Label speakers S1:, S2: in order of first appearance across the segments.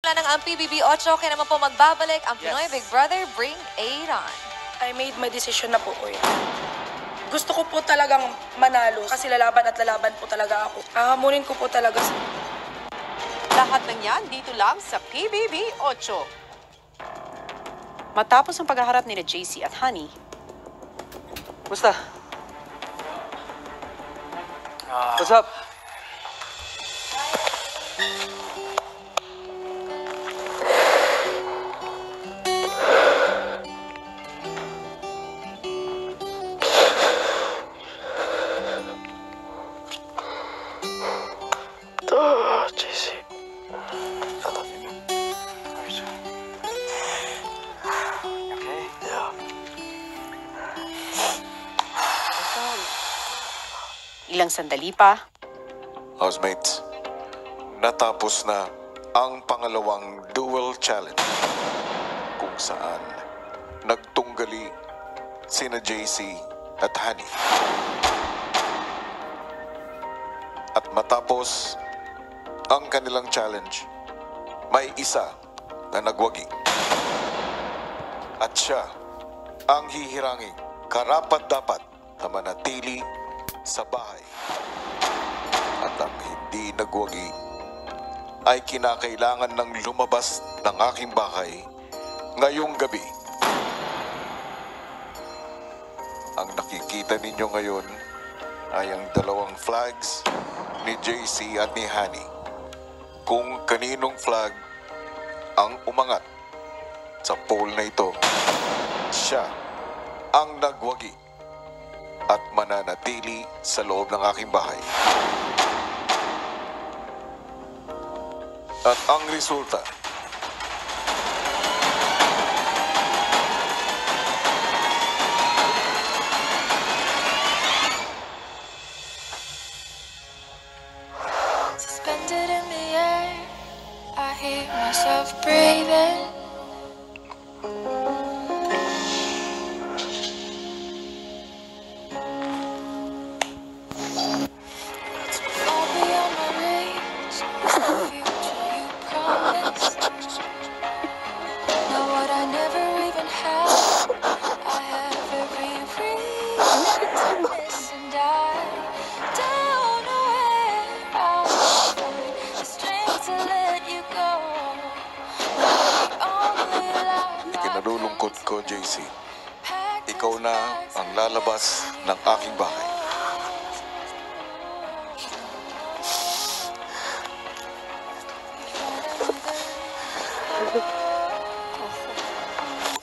S1: Wala nang ang PBB 8, kaya naman po magbabalik ang Pinoy Big Brother Bring 8 On.
S2: I made my decision na po, kuya. Gusto ko po talagang manalo kasi lalaban at lalaban po talaga ako. Hahamunin ko po talaga.
S3: Lahat ng yan dito lang sa PBB 8. Matapos ang paghaharap ni JC at Honey,
S4: Musta? What's up? JC. Okay? Yeah.
S3: ilang sandali pa,
S5: Housemates, natapos na ang pangalawang duel challenge kung saan nagtunggali sina JC at Honey. At matapos ang kanilang challenge, may isa na nagwagi. At siya ang hihiranging karapat-dapat na manatili sa bahay. At ang hindi nagwagi ay kinakailangan ng lumabas ng aking bahay ngayong gabi. Ang nakikita ninyo ngayon ay ang dalawang flags ni JC at ni Honey. Kung kaninong flag ang umangat sa pole na ito, siya ang nagwagi at mananatili sa loob ng aking bahay. At ang resulta,
S6: Suspended in the air, I hear myself breathing. Far beyond my reach is the future you promised. Now what I never even had, I have every reason to miss, and I don't know where I'll find the strength to let you go. The only life I
S5: ikinalulungkot ko, JC. Ikaw na ang lalabas ng aking bahay.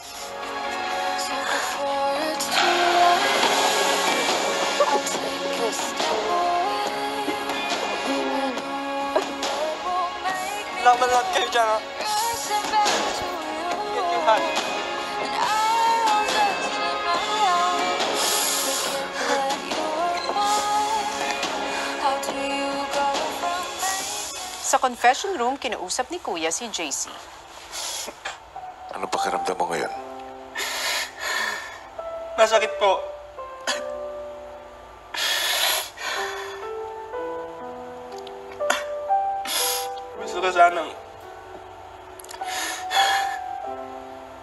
S6: So before it's too late, I'll take a step away. I know it won't make me
S4: Laman lahat kayo dyan, ha?
S6: rushing back to you.
S4: Get you, Honey.
S6: And I won't just let my arms forget that you're mine. How do you go from me?
S3: sa confession room, kinausap ni Kuya si JC.
S5: Ano pakiramdam mo ngayon?
S4: Masakit po. Gusto ko sanang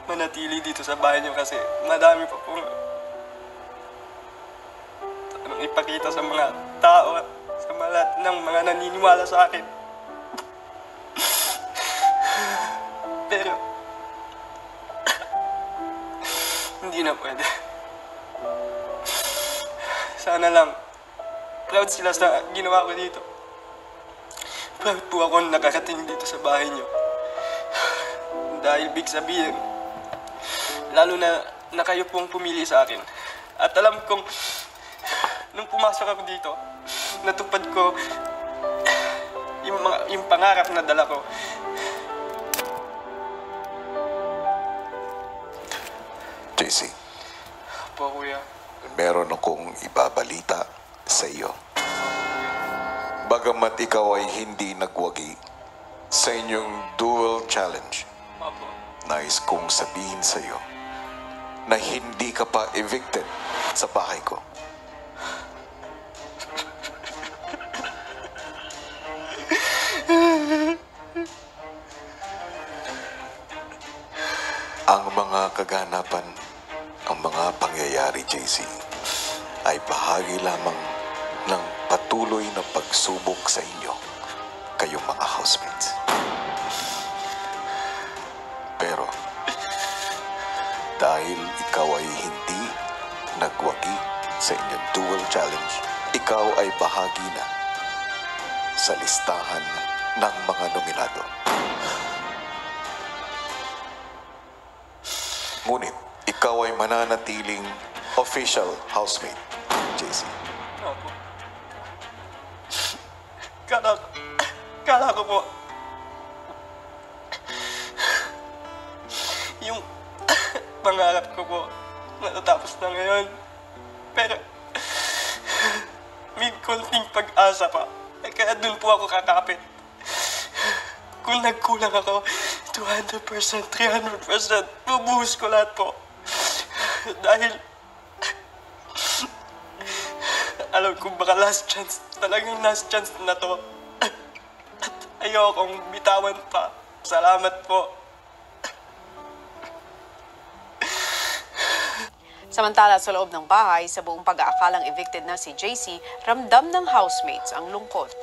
S4: manatili dito sa bahay niyo kasi madami pa pong ipakita sa mga tao at sa mga lahat ng mga naniniwala sa akin. Pero hindi na pwede. Sana lang proud sila sa ginawa ko dito. Proud po ako na nakakating dito sa bahay niyo. Dahil big sabihin, lalo na kayo pong pumili sa akin. At alam kong, nung pumasok ako dito, natupad ko yung pangarap na dala ko.
S5: JC,
S4: Po, kuya.
S5: meron akong ibabalita sa iyo. Bagamat ikaw ay hindi nagwagi sa inyong duel challenge,
S4: Opo.
S5: nais kong sabihin sa iyo na hindi ka pa evicted sa bahay ko. Ang mga kaganapan, ang mga pangyayari, JC, ay bahagi lamang ng patuloy na pagsubok sa inyo, kayong mga housemates. Pero, dahil ikaw ay hindi nagwagi sa inyong dual challenge, ikaw ay bahagi na sa listahan ng mga nominado. Ngunit, ikaw ay mananatiling official housemate, JC.
S4: Opo. Kala ko po, yung pangarap ko po, natatapos na ngayon. Pero, may konting pag-asa pa. Kaya dun po ako kakapit. Kung nagkulang ako, 200%, 300%, bubuhos ko lahat po. Dahil, alam ko baka last chance, talagang last chance na to. At ayokong bitawan pa. Salamat po.
S3: Samantala sa loob ng bahay, sa buong pag-aakalang evicted na si JC, ramdam ng housemates ang lungkot.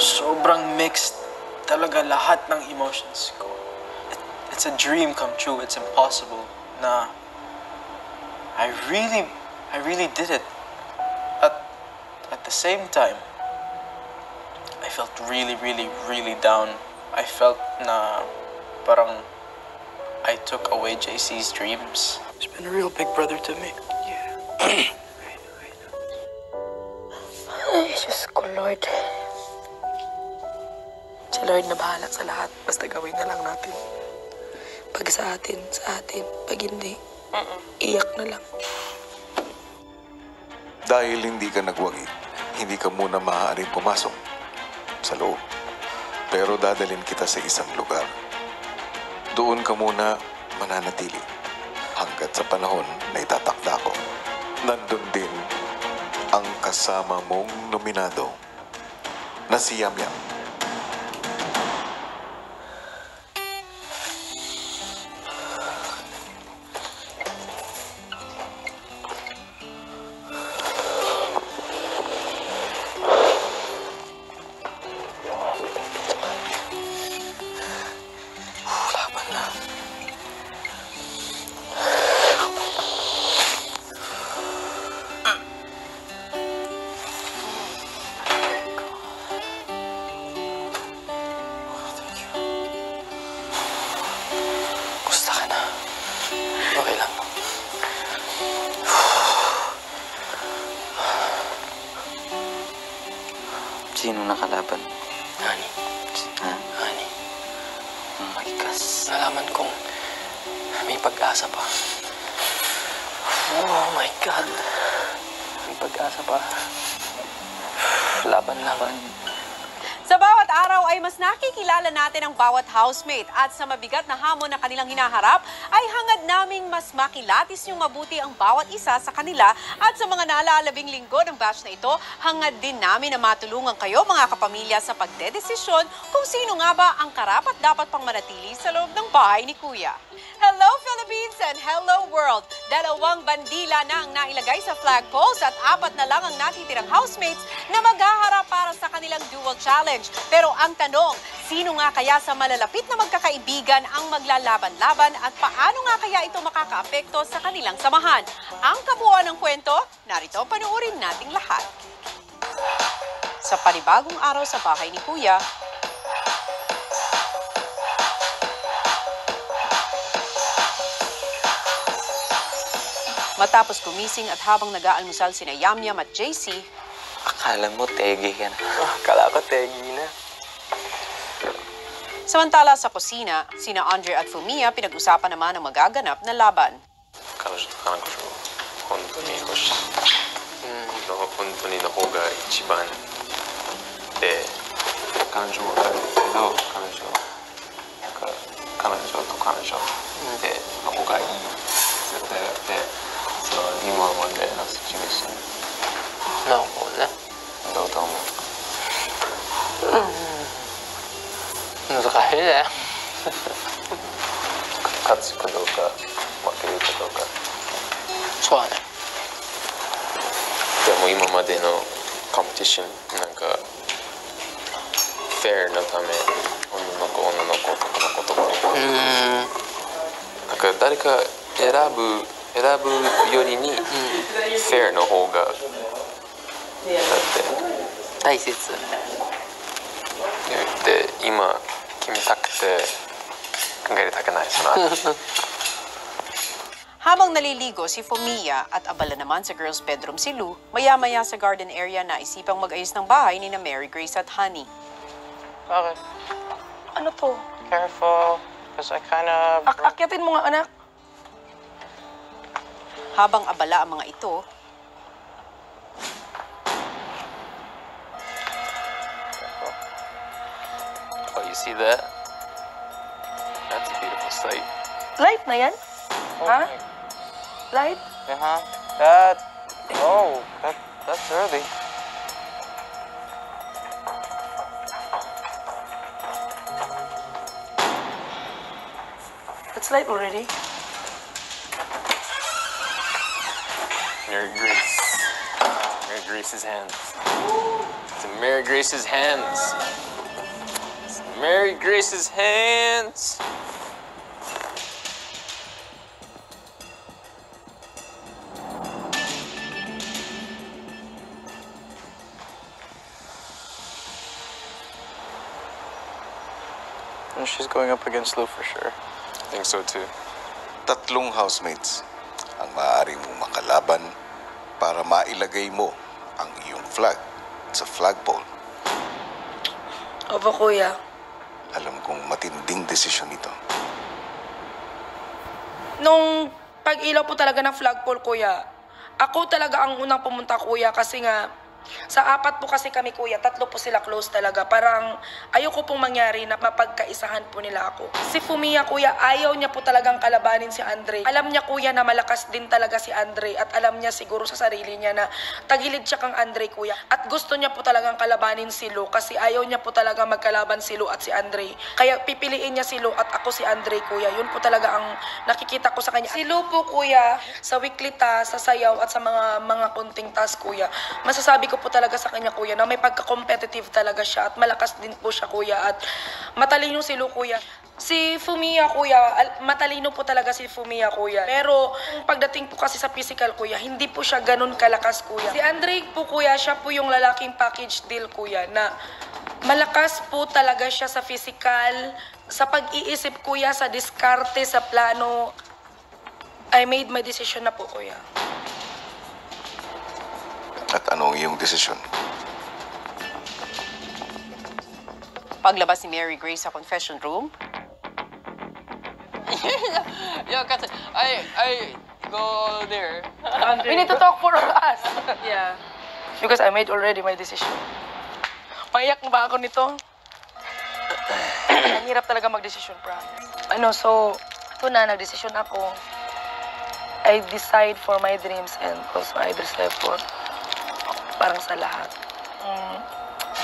S7: Sobrang mixed talaga lahat ng emotions ko. It's a dream come true. It's impossible na I really did it. At the same time, I felt really down. I felt na parang I took away JC's dreams. He's been a real big brother to me. Yeah.
S2: Ay, Diyos ko, Lord. Si Lord na bahala sa lahat. Basta gawin na lang natin. Pag sa atin. Pag hindi, iyak na lang.
S5: Dahil hindi ka nagwagi, hindi ka muna maaaring pumasok sa loob. Pero dadalhin kita sa isang lugar. Doon ka muna mananatili hanggat sa panahon na itatakda ko. Nandun din ang kasama mong nominado na si Yamyam.
S7: Okay lang.
S8: Sino nakalaban?
S7: Honey.
S8: Ha?
S7: Honey. Oh my gosh. Nalaman kong may pag-asa pa. Oh my God. May pag-asa pa. Laban.
S3: Sa bawat araw ay mas nakikilala natin ang bawat housemate at sa mabigat na hamon na kanilang hinaharap ay hangad naming mas makilatis yung mabuti ang bawat isa sa kanila at sa mga nalalabing linggo ng batch na ito, hangad din namin na matulungan kayo mga kapamilya sa pagdedesisyon kung sino nga ba ang karapat dapat pang manatili sa loob ng bahay ni Kuya. Hello Philippines and hello world! 2 bandila na ang nailagay sa flagpoles at 4 na lang ang natitirang housemates na maghaharap para sa kanilang dual challenge. Pero ang tanong, sino nga kaya sa malalapit na magkakaibigan ang maglalaban-laban at paano nga kaya ito makakaapekto sa kanilang samahan? Ang kabuuan ng kwento, narito panuorin nating lahat. Sa panibagong araw sa bahay ni Kuya, matapos gumising at habang nag-aalmusal sina Yamyam at JC,
S8: Akala mo, tege ka na.
S7: Kala ko tegi na.
S3: samantala sa kusina, sina Andre at Fumiya pinag-usapan naman ang magaganap na laban.
S9: 彼女と彼女本当に欲しい、本当にの方が一番で、彼女も彼女と彼女での方がいい絶対だって、その今まで勝つかどうか負けるかどうか。
S7: そうだね。
S9: でも今までのコンペティションなんかフェアのため女の子男の子とかなんか誰か選ぶよりにフェアの方がだって
S7: 大切。
S9: で今決めたくて考えたくないその後
S3: Habang naliligo si Fumia at abala naman sa girls' bedroom si Lou, maya-maya sa garden area na isipang mag-ayos ng bahay ni na Mary Grace at Honey.
S2: Bakit? Ano to?
S7: Careful, because I kind of...
S2: Akyatin mo nga, anak.
S3: Habang abala ang mga ito,
S9: Oh, you see that? That's a beautiful sight.
S2: Light na yan? Ha? Light?
S7: That's early.
S2: It's light already.
S9: Mary Grace. Mary Grace's hands. It's in Mary Grace's hands. It's in Mary Grace's hands.
S7: And she's going up against Lou for sure.
S9: I think so too.
S5: Tatlong housemates ang maaari mong makalaban para mailagay mo ang iyong flag sa flagpole.
S2: Opo, kuya.
S5: Alam kong matinding desisyon ito.
S2: Nung pag-ilaw po talaga ng flagpole, kuya, ako talaga ang unang pumunta, kuya, kasi nga, sa apat po kasi kami, kuya, tatlo po sila close talaga. Parang ayoko pong mangyari na mapagkaisahan po nila ako. Si Fumia, kuya, ayaw niya po talagang kalabanin si Andre. Alam niya, kuya, na malakas din talaga si Andre. At alam niya siguro sa sarili niya na tagilid siya kang Andre, kuya. At gusto niya po talagang kalabanin si Lou kasi ayaw niya po talaga magkalaban si Lou at si Andre. Kaya pipiliin niya si Lou at ako si Andre, kuya. Yun po talaga ang nakikita ko sa kanya. Si Lou po, kuya, sa weekly task, sa sayaw at sa mga kunting task, kuya, masasabi ko po talaga sa kanya, kuya, na may pagka-competitive talaga siya at malakas din po siya, kuya, at matalino si Lou, kuya. Si Fumia, kuya, matalino po talaga si Fumia, kuya. Pero pagdating po kasi sa physical, kuya, hindi po siya ganun kalakas, kuya. Si Andre po, kuya, siya po yung lalaking package deal, kuya, na malakas po talaga siya sa physical, sa pag-iisip, kuya, sa diskarte, sa plano. I made my decision na po, kuya.
S5: At ano ang iyong desisyon?
S3: paglabas ni Mary Grace sa confession room,
S10: Yeah, kasi I go there.
S2: We need to talk for us. Yeah. Because I made already my decision. Maiyak ba ako nito? Ang hirap talaga mag-decision, promise. So, ito na, nag-decision ako. I decide for my dreams and also I decide for parang sa lahat.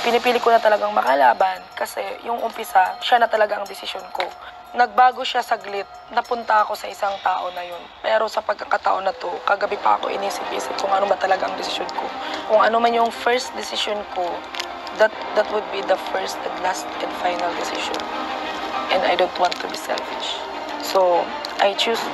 S2: Pinipili ko na talagang makalaban kasi yung umpisa, siya na talaga ang desisyon ko. Nagbago siya saglit, napunta ako sa isang tao na yun. Pero sa pagkakataon na to, kagabi pa ako inisip-isip kung ano ba talaga ang desisyon ko. Kung ano man yung first decision ko, that would be the first and last and final decision. And I don't want to be selfish. So, I choose